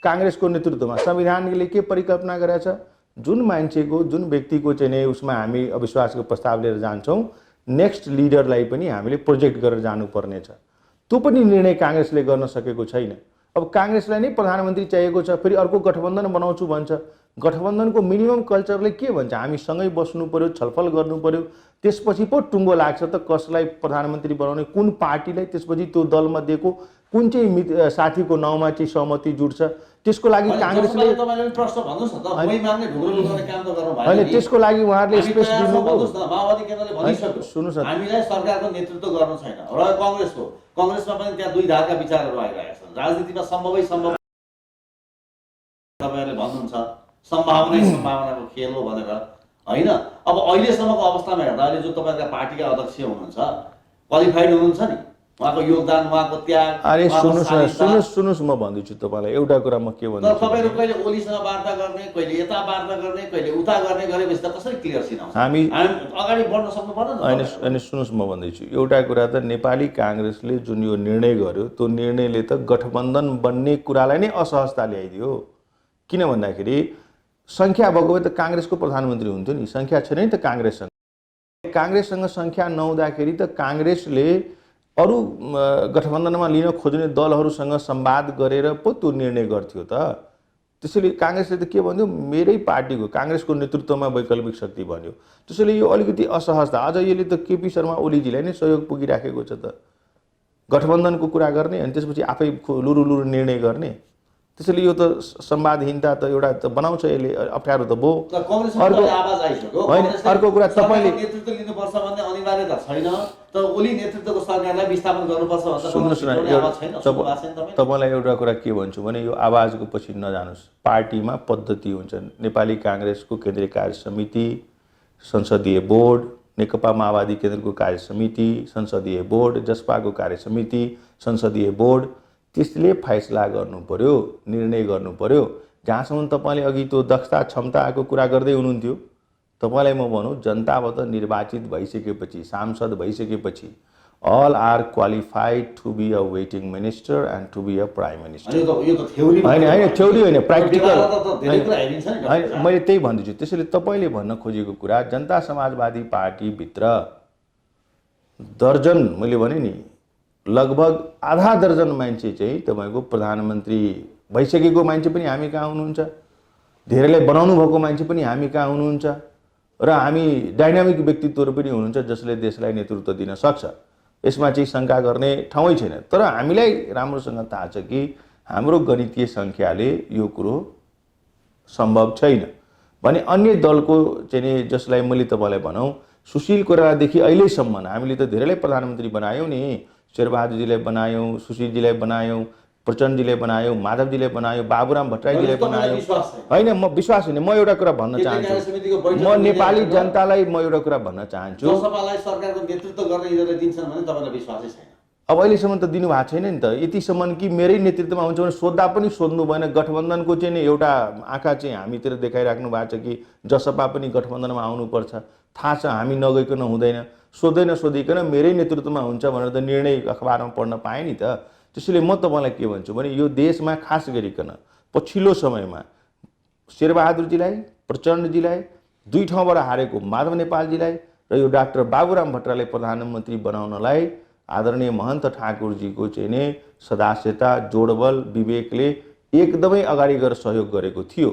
काङ्ग्रेसको नेतृत्वमा संविधानले के परिकल्पना गरेछ, जुन मान्छेको जुन व्यक्तिको चाहिँ नै उसमा हामी अविश्वासको प्रस्ताव लिएर जान्छौँ, नेक्स्ट लिडरलाई पनि हामीले प्रोजेक्ट गरेर जानुपर्ने छ। त्यो पनि निर्णय काङ्ग्रेसले गर्न सकेको छैन। अब काङ्ग्रेसलाई नै प्रधानमन्त्री चाहिएको छ, फेरि अर्को गठबन्धन बनाउँछु भन्छ। गठबन्धनको मिनिमम कल्चरले के भन्छ? हामी सँगै बस्नु पर्यो, छलफल गर्नु पर्यो, त्यसपछि पो टुङ्गो लाग्छ त कसलाई प्रधानमन्त्री बनाउने, कुन पार्टीलाई, त्यसपछि त्यो दलमध्येको कुन चाहिँ साथीको नाउँमा चाहिँ सहमति जुट्छ। त्यसको लागि काङ्ग्रेसले तपाईँले प्रश्न भन्नुहोस् न त, मै माग्ने ढुङ्ग्रो लुकाउने काम त गर्नु भएन होइन। त्यसको लागि उहाँहरूले स्पेस दिनुभयो। माओवादी केन्द्रले भनिसक्यो सुन्नुहोस् न, हामीलाई सरकारको नेतृत्व गर्नु छैन र काङ्ग्रेसमा पनि त्यहाँ दुई धारका विचारहरू आइरहेका छन्। राजनीतिमा सम्भवै सम्भव तपाईँहरूले भन्नुहुन्छ सम्भावनाको खेल हो भनेर होइन। अब अहिलेसम्मको अवस्थामा हेर्दा अहिले जो तपाईँका पार्टीका अध्यक्ष हुनुहुन्छ क्वालिफाइड हुनुहुन्छ नि, उहाँको योगदान, उहाँको त्याग। अरे सुन्नुहोस् म भन्दैछु तपाईँलाई एउटा कुरा, म के भन्छु, तपाईँहरू कहिले ओलीसँग वार्ता गर्ने, कहिले यता वार्ता गर्ने, कहिले उता गर्ने गरेपछि त कसरी क्लियर सिनाउँछ? हामी अगाडि बढ्न सक्नु पर्दैन। होइन सुन्नुहोस्, म भन्दैछु एउटा कुरा त नेपाली काङ्ग्रेसले जुन यो निर्णय गर्यो त्यो निर्णयले त गठबन्धन बन्ने कुरालाई नै असहजता ल्याइदियो। किन भन्दाखेरि सङ्ख्या भएको भए त काङ्ग्रेसको प्रधानमन्त्री हुन्थ्यो नि, सङ्ख्या छैन नि त काङ्ग्रेससँग सङ्ख्या नहुँदाखेरि त काङ्ग्रेसले अरू गठबन्धनमा लिन खोज्ने दलहरूसँग संवाद गरेर पो त्यो निर्णय गर्थ्यो त। त्यसैले काङ्ग्रेसले त के भन्यो, मेरै पार्टीको काङ्ग्रेसको नेतृत्वमा वैकल्पिक शक्ति भन्यो। त्यसैले यो अलिकति असहजता, अझ यसले त केपी शर्मा ओलीजीलाई नै सहयोग पुगिराखेको छ त, गठबन्धनको कुरा गर्ने अनि त्यसपछि आफै लुरु निर्णय गर्ने। त्यसैले यो त संवादहीनता त एउटा त बनाउँछ, यसले अप्ठ्यारो त भयो। होइन, अर्को कुरा तपाईँले नेतृत्व लिनुपर्छ भन्ने अनिवार्यता छैन, तर ओली नेतृत्वको सरकारलाई विस्थापन गर्नुपर्छ भन्ने सुन्नुहोस् न, तपाईँलाई एउटा कुरा के भन्छु भने यो आवाजको पछि नजानुहोस्। पार्टीमा पद्धति हुन्छ। नेपाली काङ्ग्रेसको केन्द्रीय कार्य समिति, संसदीय बोर्ड, नेकपा माओवादी केन्द्रको कार्य समिति, संसदीय बोर्ड, जसपाको कार्य समिति, संसदीय बोर्ड, त्यसले फैसला गर्नु पर्यो, निर्णय गर्नु पर्यो। जहाँसम्म तपाईँले अघि त्यो दक्षता क्षमताको कुरा गर्दै हुनुहुन्थ्यो, तपाईँलाई म भनौँ जनताबाट निर्वाचित भइसकेपछि, सांसद भइसकेपछि all are qualified to be a waiting minister and to be a prime minister. यो त थ्योरी होइन थ्योरी होइन प्र्याक्टिकल धेरै कुरा हेरिन्छ नि होइन मैले त्यही भन्दैछु। त्यसैले तपाईँले भन्न खोजेको कुरा जनता समाजवादी पार्टीभित्र दर्जन मैले भने नि लगभग आधा दर्जन मान्छे चाहिँ तपाईँको प्रधानमन्त्री भइसकेको मान्छे पनि हामी कहाँ हुनुहुन्छ, धेरैलाई बनाउनु भएको मान्छे पनि हामी कहाँ हुनुहुन्छ र हामी डाइनामिक व्यक्तित्वहरू पनि हुनुहुन्छ जसले देशलाई नेतृत्व दिन सक्छ। यसमा चाहिँ शङ्का गर्ने ठाउँै छैन। तर हामीलाई राम्रोसँग थाहा छ कि हाम्रो गणितीय सङ्ख्याले यो कुरो सम्भव छैन भने अन्य दलको चाहिँ जसलाई मैले तपाईँलाई भनौँ सुशील कोइरालादेखि अहिलेसम्म हामीले त धेरैलाई प्रधानमन्त्री बनायौँ नि। शेरबहादुरजीलाई बनायौँ, सुशीलजीलाई बनायौँ, प्रचण्डजीले बनायौँ, माधवजीले बनायौँ, बाबुराम भट्टराईजीले बनायौँ। होइन म विश्वास होइन। म एउटा कुरा भन्न चाहन्छु, म नेपाली जनतालाई म एउटा कुरा भन्न चाहन्छु, सभालाई सरकारको नेतृत्व गर्ने यिनीहरूले दिन्छन् भने तपाईँलाई विश्वासै छैन। अब अहिलेसम्म त दिनुभएको छैन नि त। यतिसम्म कि मेरै नेतृत्वमा हुन्छ भने सोद्धा पनि सोध्नु भएन। गठबन्धनको चाहिँ एउटा आँखा चाहिँ हामीतिर देखाइराख्नु भएको छ कि जसपा पनि गठबन्धनमा आउनुपर्छ। थाहा छ हामी नगइकन हुँदैन, सोधिकन मेरै नेतृत्वमा हुन्छ भनेर त निर्णय अखबारमा पढ्न पाएँ नि त। त्यसैले म तपाईँलाई के भन्छु भने यो देशमा खास गरिकन पछिल्लो समयमा शेरबहादुरजीलाई, प्रचण्डजीलाई, दुई ठाउँबाट हारेको माधव नेपालजीलाई र यो डाक्टर बाबुराम भट्टराईलाई प्रधानमन्त्री बनाउनलाई आदरणीय महन्त ठाकुरजीको चाहिँ नै सदास्यता, जोडबल, विवेकले एकदमै अगाडि गएर सहयोग गरेको थियो।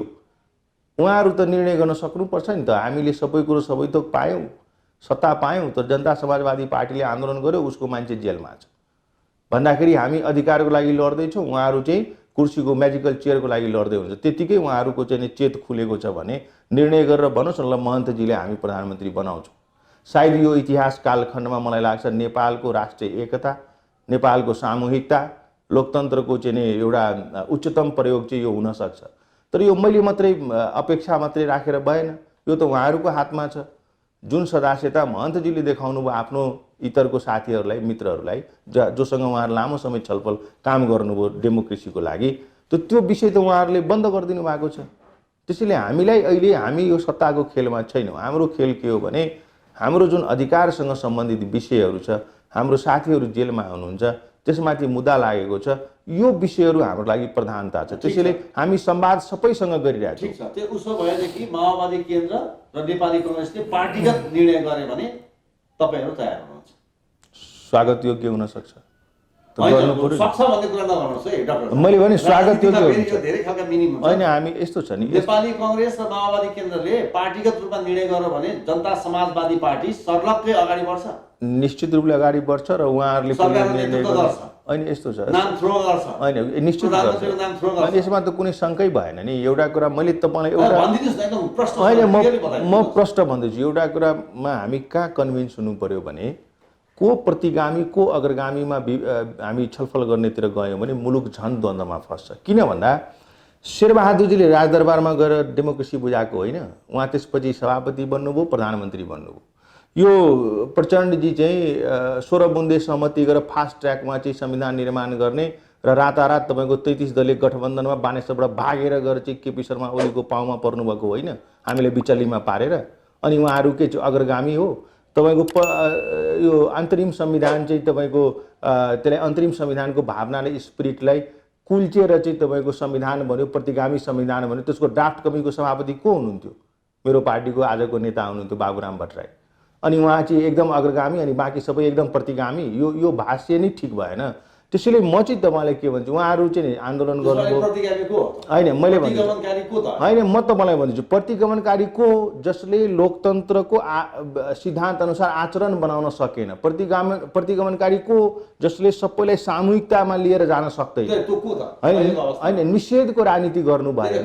उहाँहरू त निर्णय गर्न सक्नुपर्छ नि त। हामीले सबै कुरो सबै थोक पायौँ, सत्ता पायौँ, तर जनता समाजवादी पार्टीले आन्दोलन गर्यो, उसको मान्छे जेलमा छ भन्दाखेरि हामी अधिकारको लागि लड्दैछौँ, उहाँहरू चाहिँ कुर्सीको म्याजिकल चेयरको लागि लड्दै हुन्छ। त्यतिकै उहाँहरूको चाहिँ चेत खुलेको छ भने निर्णय गरेर भन्नुहोस् न, ल महन्तजीले हामी प्रधानमन्त्री बनाउँछौँ। सायद यो इतिहास कालखण्डमा मलाई लाग्छ नेपालको राष्ट्रिय एकता, नेपालको सामूहिकता, लोकतन्त्रको चाहिँ एउटा उच्चतम प्रयोग चाहिँ यो हुनसक्छ। तर यो मैले मात्रै अपेक्षा मात्रै राखेर भएन, यो त उहाँहरूको हातमा छ। जुन सदास्यता महन्तजीले देखाउनु भयो आफ्नो इतरको साथीहरूलाई, मित्रहरूलाई, जोसँग उहाँहरू लामो समय छलफल काम गर्नुभयो डेमोक्रेसीको लागि, त्यो विषय त उहाँहरूले बन्द गरिदिनु भएको छ। त्यसैले हामीलाई अहिले हामी यो सत्ताको खेलमा छैनौँ। हाम्रो खेल के हो भने हाम्रो जुन अधिकारसँग सम्बन्धित विषयहरू छ, हाम्रो साथीहरू जेलमा हुनुहुन्छ, त्यसमाथि मुद्दा लागेको छ, यो विषयहरू हाम्रो लागि प्रधानता छ। त्यसैले हामी संवाद सबैसँग गरिरहेका छौँ। ठिक छ। त्यो उसो भएदेखि माओवादी केन्द्र र नेपाली कङ्ग्रेसले पार्टीगत निर्णय गरे भने तपाईँहरू तयार हुनुहुन्छ? स्वागत योग्य हुन सक्छ। सक्छ भन्ने कुरा नगर्नुहोस् है डाक्टर। मैले भने स्वागत योग्य हुन्छ। धेरै खालका मिनिङ हुन्छ। होइन हामी यस्तो छ नि, नेपाली कङ्ग्रेस र माओवादी केन्द्रले पार्टीगत रूपमा निर्णय गर्यो भने जनता समाजवादी पार्टी सर्लक्कै अगाडि बढ्छ, निश्चित रूपले अगाडि बढ्छ र उहाँहरूले निर्णय गर्छ। होइन यस्तो छ, नाम थ्रो गर्छ। होइन निश्चित गर्छ। यसमा त कुनै शङ्कै भएन नि। एउटा कुरा मैले तपाईँलाई एउटा होइन म प्रश्न भन्दैछु। एउटा कुरामा हामी कहाँ कन्भिन्स हुनु पर्यो भने को प्रतिगामी को अग्रगामीमा हामी छलफल गर्नेतिर गयौँ भने मुलुक झन् द्वन्द्वमा फस्छ। किन भन्दा शेरबहादुरजीले राजदरबारमा गएर डेमोक्रेसी बुझाएको होइन, उहाँ त्यसपछि सभापति बन्नुभयो, प्रधानमन्त्री बन्नुभयो। यो प्रचण्डजी चाहिँ 16 बुन्दे सहमति गरेर फास्ट ट्र्याकमा चाहिँ संविधान निर्माण गर्ने र रातारात तपाईँको 33 दलीय गठबन्धनमा बानेश्वरबाट भागेर गएर चाहिँ केपी शर्मा ओलीको पाउमा पर्नुभएको होइन, हामीले बिचलीमा पारेर। अनि उहाँहरू के चाहिँ अग्रगामी हो। तपाईँको यो अन्तरिम संविधान चाहिँ तपाईँको त्यसलाई अन्तरिम संविधानको भावनाले स्पिरिटलाई कुल्चेर चाहिँ तपाईँको संविधान भन्यो, प्रतिगामी संविधान भन्यो। त्यसको ड्राफ्ट कमिटीको सभापति को हुनुहुन्थ्यो? मेरो पार्टीको आजको नेता हुनुहुन्थ्यो बाबुराम भट्टराई। अनि उहाँ चाहिँ एकदम अग्रगामी अनि बाँकी सबै एकदम प्रतिगामी। यो भाष्य नै ठिक भएन। त्यसैले म चाहिँ तपाईँलाई के भन्छु, उहाँहरू चाहिँ आन्दोलन गर्नुभयो होइन, मैले भन्छु होइन, म तपाईँलाई भन्छु प्रतिगमनकारी को जसले लोकतन्त्रको सिद्धान्त अनुसार आचरण बनाउन सकेन, प्रतिगमनकारी को जसले सबैलाई सामूहिकतामा लिएर जान सक्दैन। होइन निषेधको राजनीति गर्नु भएन।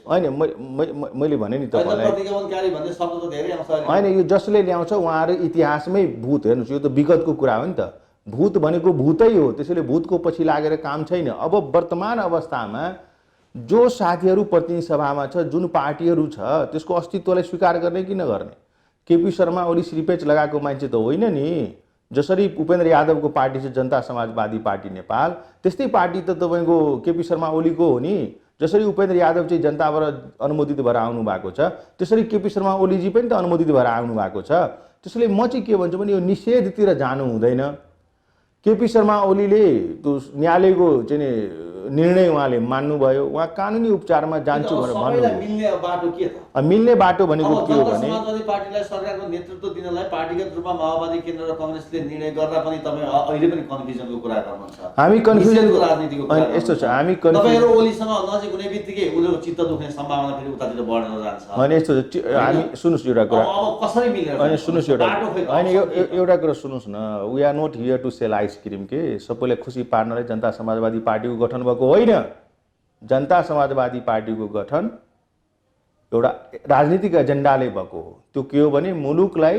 होइन मैले भने नि तपाईँलाई होइन, यो जसले ल्याउँछ उहाँहरू इतिहासमै भूत हेर्नुहोस्, यो त विगतको कुरा हो नि त। भूत भनेको भूतै हो, त्यसैले भूतको पछि लागेर काम छैन। अब वर्तमान अवस्थामा जो साथीहरू प्रतिनिधि सभामा छ, जुन पार्टीहरू छ, त्यसको अस्तित्वलाई स्वीकार गर्ने कि नगर्ने? केपी शर्मा ओली श्रीपेच लगाएको मान्छे त होइन नि। जसरी उपेन्द्र यादवको पार्टी छ जनता समाजवादी पार्टी नेपाल, त्यस्तै पार्टी त तपाईँको केपी शर्मा ओलीको हो नि। जसरी उपेन्द्र यादव चाहिँ जनताबाट अनुमोदित भएर आउनु भएको छ, त्यसरी केपी शर्मा ओलीजी पनि त अनुमोदित भएर आउनु भएको छ। त्यसैले म चाहिँ के भन्छु भने यो निषेधतिर जानु हुँदैन। केपी शर्मा ओलीले त्यो न्यायालयको चाहिँ नि निर्णय उहाँले मान्नुभयो, उहाँ कानुनी उपचारमा जान्छु भनेर भन्नुभयो। मिल्ने बाटो के त? मिल्ने बाटो भनेको के हो भने समाजवादी पार्टीलाई सरकारको नेतृत्व दिनलाई पार्टीगत रूपमा माओवादी केन्द्र र कांग्रेसले निर्णय गर्दा पनि तपाईँ अहिले पनि कन्फ्युजनको कुरा गर्नुहुन्छ। हामी कन्फ्युजनको राजनीतिको कुरा यस्तो छ, हामी तपाईहरु ओलीसँग नजिक हुने बित्तिकै उनीहरूको चित्त दुख्ने सम्भावना फेरि उतातिर बढ्न जान्छ। अनि यस्तो हामी सुन्नुस् एउटा कुरा, अब कसरी मिलेर अनि सुन्नुस् एउटा, अनि एउटा कुरा सुन्नुस् न, we are not here to sell ice cream के सबैलाई खुसी पार्नलाई जनता समाजवादी पार्टीको गठन भएको होइन। जनता समाजवादी पार्टीको गठन एउटा राजनीतिक एजेन्डाले भएको हो। त्यो के हो भने मुलुकलाई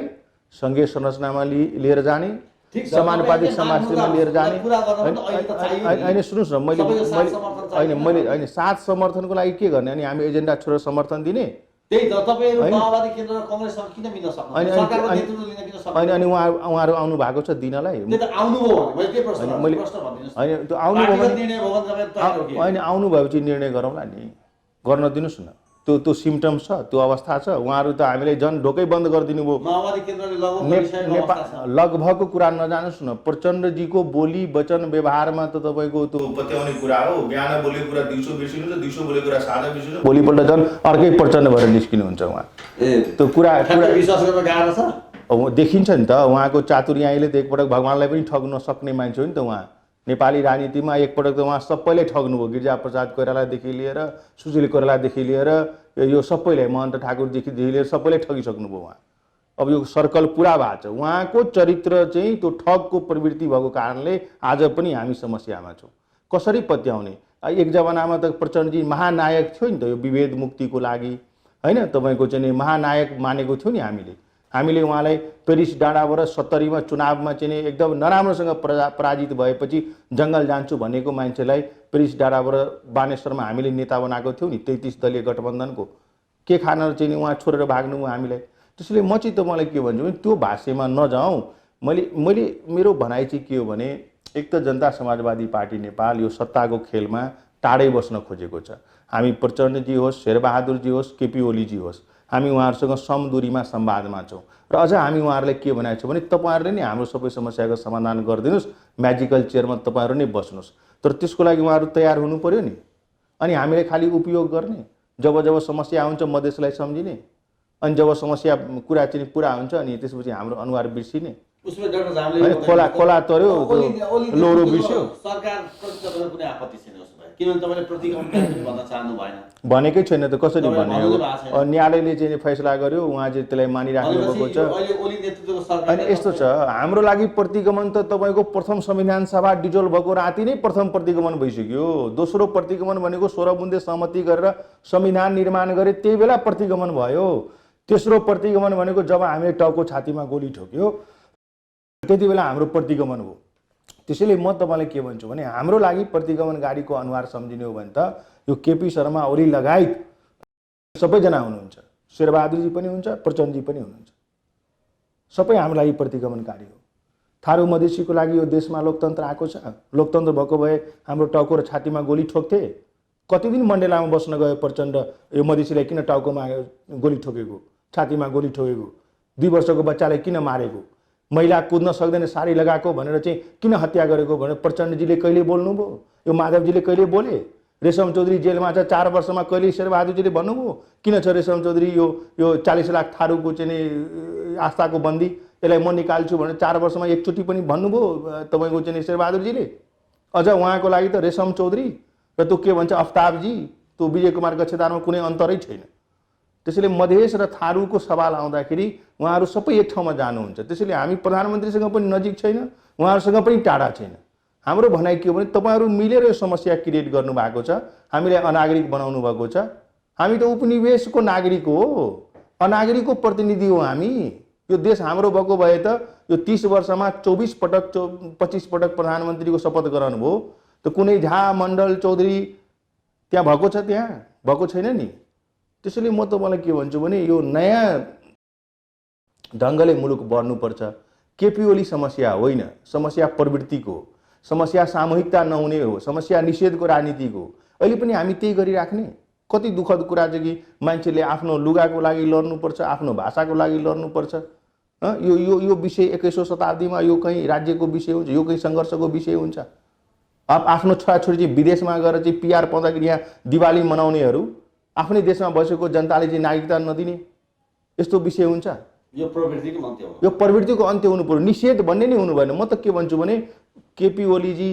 सङ्घीय संरचनामा लिएर जाने, समानुपातिक समाजमा लिएर जाने। होइन सुन्नुहोस् न, मैले साथ समर्थनको लागि के गर्ने, अनि हामी एजेन्डा छोडेर समर्थन दिने? त्यही त, तपाईहरु माओवादी केन्द्र र कांग्रेससँग किन मिल्न सक्नुहुन्छ? सरकारको नेतृत्व लिन किन सक्नुहुन्छ? अनि उहाँहरू आउनु भएको छ दिनलाई। त्यो त आउनुभयो भने मैले के प्रश्न भनिदिनुस्? होइन त्यो आउनुभयो भने निर्णय भयो भने तपाईँ होइन आउनु भएपछि निर्णय गरौँला नि, गर्न दिनुहोस् न। त्यो सिम्टम्स छ, त्यो अवस्था छ। उहाँहरू त हामीले झन् ढोकै बन्द गरिदिनु भयो। माओवादी केन्द्रले लगभगको कुरा नजानुहोस् न। प्रचण्डजीको बोली वचन व्यवहारमा त तपाईँको त्यो पत्याउने कुरा हो। बिहान बोलेको कुरा दिउँसो बिर्सिनु, दिउँसो बोलेको कुरा साँझ बिर्सिनु, भोलिपल्ट झन् अर्कै प्रचण्ड भएर निस्किनुहुन्छ उहाँ। त्यो कुरा विश्वास गर्न गाह्रो छ। देखिन्छ नि त, उहाँको चातुर्याइले त एकपटक भगवान्लाई पनि ठग्न सक्ने मान्छे हो नि त उहाँ। नेपाली राजनीतिमा एकपटक त उहाँ सबैले ठग्नुभयो। गिरिजाप्रसाद कोइरालादेखि लिएर सुशील कोइरालादेखि लिएर यो सबैले महन्त ठाकुरदेखि लिएर सबैले ठगिसक्नुभयो उहाँ। अब यो सर्कल पुरा भएको छ। उहाँको चरित्र चाहिँ त्यो ठगको प्रवृत्ति भएको कारणले आज पनि हामी समस्यामा छौँ। कसरी पत्याउने? एक जमानामा त प्रचण्डजी महानायक थियो नि त यो विभेद मुक्तिको लागि, होइन? तपाईँको चाहिँ महानायक मानेको थियो नि हामीले उहाँलाई पेरिस डाँडाबाट 70मा चुनावमा चाहिँ एकदम नराम्रोसँग पराजित भएपछि जङ्गल जान्छु भनेको मान्छेलाई पेरिस डाँडाबाट बानेश्वरमा हामीले नेता बनाएको थियौँ नि 33 दलीय गठबन्धनको। के खान चाहिँ उहाँ छोडेर भाग्नु हामीलाई। त्यसैले म चाहिँ तपाईँलाई के भन्छु भने त्यो भाष्यमा नजाउँ। मैले मेरो भनाइ चाहिँ के हो भने, एक त जनता समाजवादी पार्टी नेपाल यो सत्ताको खेलमा टाढै बस्न खोजेको छ। हामी प्रचण्डजी होस्, शेरबहादुरजी होस्, केपी ओलीजी होस्, हामी उहाँहरूसँग समदूरीमा संवादमा छौँ। र अझ हामी उहाँहरूलाई के भनेको छौँ भने तपाईँहरूले नै हाम्रो सबै समस्याको समाधान गरिदिनुहोस्, म्याजिकल चेयरमा तपाईँहरू नै बस्नुहोस्। तर त्यसको लागि उहाँहरू तयार हुनु पर्यो नि। अनि हामीले खालि उपयोग गर्ने, जब जब समस्या हुन्छ मधेसलाई सम्झिने, अनि जब समस्या कुरा चाहिँ पुरा हुन्छ अनि त्यसपछि हाम्रो अनुहार बिर्सिने। खोला तर्यो लोरो बिर्स्यो। भनेकै छैन त, कसरी भन्ने हो? न्यायालयले चाहिँ फैसला गर्यो, उहाँ चाहिँ त्यसलाई मानिराख्नु भएको छ। अनि यस्तो छ, हाम्रो लागि प्रतिगमन त तपाईँको प्रथम संविधान सभा डिजोल्भ भएको राति नै प्रथम प्रतिगमन भइसक्यो। दोस्रो प्रतिगमन भनेको 16 बुन्दे सहमति गरेर संविधान निर्माण गरे, त्यही बेला प्रतिगमन भयो। तेस्रो प्रतिगमन भनेको जब हामीले टाउको छातीमा गोली ठोक्यो त्यति बेला हाम्रो प्रतिगमन हो। त्यसैले म तपाईँलाई के भन्छु भने हाम्रो लागि प्रतिगमनकारीको अनुहार सम्झिने हो भने त यो केपी शर्मा ओली लगायत सबैजना हुनुहुन्छ, शेरबहादुरजी पनि हुन्छ, प्रचण्डजी पनि हुनुहुन्छ, सबै हाम्रो लागि प्रतिगमनकारी हो। थारू मधेसीको लागि यो देशमा लोकतन्त्र आएको छ। लोकतन्त्र भएको भए हाम्रो टाउको र छातीमा गोली ठोक्थे। कति दिन मण्डेलामा बस्न गयो प्रचण्ड, यो मधेसीलाई किन टाउकोमा गोली ठोकेको, छातीमा गोली ठोकेको, 2 वर्षको बच्चालाई किन मारेको, महिला कुद्न सक्दैन साडी लगाएको भनेर चाहिँ किन हत्या गरेको भनेर प्रचण्डजीले कहिले बोल्नुभयो? यो माधवजीले कहिले बोले? रेशम चौधरी जेलमा छ 4 वर्षमा कहिले शेरबहादुरजीले भन्नुभयो किन छ रेशम चौधरी यो 40 लाख थारूको चाहिँ आस्थाको बन्दी यसलाई म निकाल्छु भनेर 4 वर्षमा एकचोटि पनि भन्नुभयो तपाईँको चाहिँ शेरबहादुरजीले? अझ उहाँको लागि त रेशम चौधरी र त्यो के भन्छ अफ्ताबजी, त्यो विजय कुमार गच्छेदारमा कुनै अन्तरै छैन। त्यसैले मधेस र थारूको सवाल आउँदाखेरि उहाँहरू सबै एक ठाउँमा जानुहुन्छ। त्यसैले हामी प्रधानमन्त्रीसँग पनि नजिक छैन, उहाँहरूसँग पनि टाढा छैन। हाम्रो भनाइ के हो भने तपाईँहरू मिलेर यो समस्या क्रिएट गर्नु भएको छ, हामीलाई अनागरिक बनाउनु भएको छ। हामी त उपनिवेशको नागरिक हो, अनागरिकको प्रतिनिधि हो हामी। यो देश हाम्रो भएको भए त यो 30 वर्षमा 24 पटक 25 पटक प्रधानमन्त्रीको शपथ गराउनु भयो। त कुनै झा मण्डल चौधरी त्यहाँ भएको छ? त्यहाँ भएको छैन नि। त्यसैले म तपाईँलाई के भन्छु भने यो नयाँ ढङ्गले मुलुक बढ्नुपर्छ। केपी ओली समस्या होइन, समस्या प्रवृत्तिको, समस्या सामूहिकता नहुने हो, समस्या निषेधको राजनीतिको। अहिले पनि हामी त्यही गरिराख्ने। कति दुःखद कुरा छ कि मान्छेले आफ्नो लुगाको लागि लड्नुपर्छ, आफ्नो भाषाको लागि लड्नुपर्छ। यो यो यो विषय 21औं शताब्दीमा यो कहीँ राज्यको विषय हुन्छ, यो कहीँ सङ्घर्षको विषय हुन्छ। अब आफ्नो छोराछोरी चाहिँ विदेशमा गएर चाहिँ पिआर पाउँदाखेरि यहाँ दिवाली मनाउनेहरू आफ्नै देशमा बसेको जनताले चाहिँ नागरिकता नदिने यस्तो विषय हुन्छ। यो प्रवृत्तिको अन्त्य हो। यो प्रवृत्तिको अन्त्य हुनु पर्यो, निषेध भन्ने नै हुनु भएन। म त के भन्छु भने केपी ओलीजी,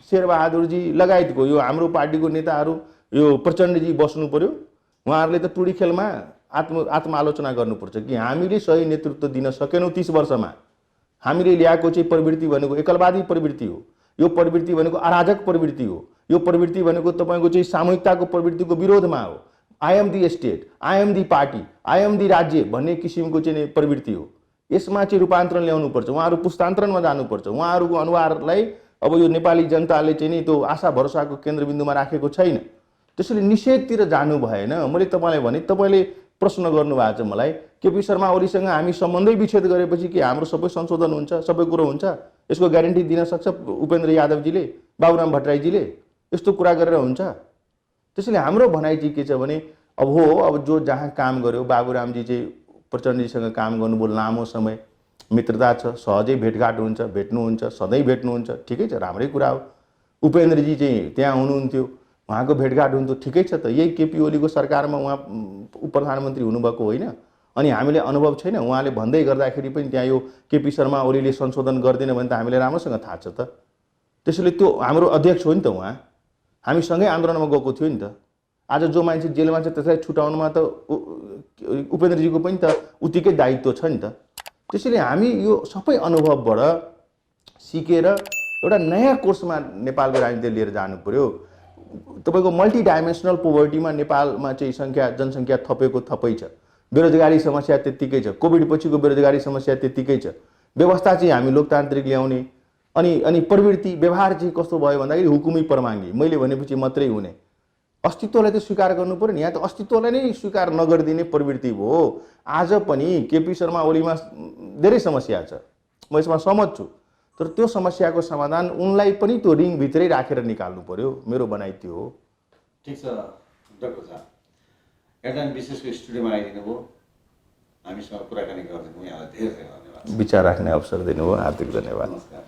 शेरबहादुरजी लगायतको यो हाम्रो पार्टीको नेताहरू, यो प्रचण्डजी बस्नु पर्यो। उहाँहरूले त टुडी खेलमा आत्मालोचना गर्नुपर्छ कि हामीले सही नेतृत्व दिन सकेनौँ 30 वर्षमा। हामीले ल्याएको चाहिँ प्रवृत्ति भनेको एकलवादी प्रवृत्ति हो, यो प्रवृत्ति भनेको अराजक प्रवृत्ति हो, यो प्रवृत्ति भनेको तपाईँको चाहिँ सामूहिकताको प्रवृत्तिको विरोधमा हो। I am the state, I am the party, I am the राज्य भन्ने किसिमको चाहिँ प्रवृत्ति हो। यसमा चाहिँ रूपान्तरण ल्याउनुपर्छ, उहाँहरू पुस्तान्तरणमा जानुपर्छ। उहाँहरूको अनुहारलाई अब यो नेपाली जनताले चाहिँ नि त्यो आशा भरोसाको केन्द्रबिन्दुमा राखेको छैन। त्यसैले निषेधतिर जानु भएन। मैले तपाईँलाई भने, तपाईँले प्रश्न गर्नुभएको छ मलाई, केपी शर्मा ओलीसँग हामी सम्बन्धै विच्छेद गरेपछि के हाम्रो सबै संशोधन हुन्छ, सबै कुरो हुन्छ? यसको ग्यारेन्टी दिन सक्छ उपेन्द्र यादवजीले, बाबुराम भट्टराईजीले? यस्तो कुरा गरेर हुन्छ? त्यसैले हाम्रो भनाइ चाहिँ के छ भने अब जो जहाँ काम गर्यो, बाबुरामजी चाहिँ प्रचण्डजीसँग काम गर्नुभयो, लामो समय मित्रता छ, सहजै भेटघाट हुन्छ, भेट्नुहुन्छ, सधैँ भेट्नुहुन्छ, ठिकै छ, राम्रै कुरा हो। उपेन्द्रजी चाहिँ त्यहाँ हुनुहुन्थ्यो, उहाँको भेटघाट हुन्थ्यो, ठिकै छ त। यही केपी ओलीको सरकारमा उहाँ प्रधानमन्त्री हुनुभएको होइन? अनि हामीले अनुभव छैन? उहाँले भन्दै गर्दाखेरि पनि त्यहाँ यो केपी शर्मा ओलीले संशोधन गर्दैन भने त हामीले राम्रोसँग थाहा छ त। त्यसैले त्यो हाम्रो अध्यक्ष हो नि त उहाँ, हामीसँगै आन्दोलनमा गएको थियो नि त। आज जो मान्छे जेलमा छ त्यसलाई छुटाउनुमा त उपेन्द्रजीको पनि त उतिकै दायित्व छ नि त। त्यसैले हामी यो सबै अनुभवबाट सिकेर एउटा नयाँ कोर्समा नेपालको राजनीति लिएर जानु पर्यो। तपाईँको मल्टी डाइमेन्सनल पोभर्टीमा नेपालमा चाहिँ जनसङ्ख्या थपेको थपै छ, बेरोजगारी समस्या त्यत्तिकै छ, कोभिड पछिको बेरोजगारी समस्या त्यत्तिकै छ। व्यवस्था चाहिँ हामी लोकतान्त्रिक ल्याउने, अनि प्रवृत्ति व्यवहार चाहिँ कस्तो भयो भन्दाखेरि हुकुमी परमाङ्गी, मैले भनेपछि मात्रै हुने। अस्तित्वलाई त स्वीकार गर्नु पर्यो नि। यहाँ त अस्तित्वलाई नै स्वीकार नगरिदिने प्रवृत्ति भयो। आज पनि केपी शर्मा ओलीमा धेरै समस्या छ, म यसमा सहमत छु, तर त्यो समस्याको समाधान उनलाई पनि त्यो रिङभित्रै राखेर निकाल्नु पर्यो। मेरो भनाइ त्यो हो। ठिक छ डाक्टर साहब, हेडलाइन विशेषको स्टुडियोमा आइदिनु भयो, हामीसँग कुराकानी गरिदिनु भयो, यहाँलाई धेरै धेरै धन्यवाद। विचार राख्ने अवसर दिनुभयो, हार्दिक धन्यवाद। नमस्कार।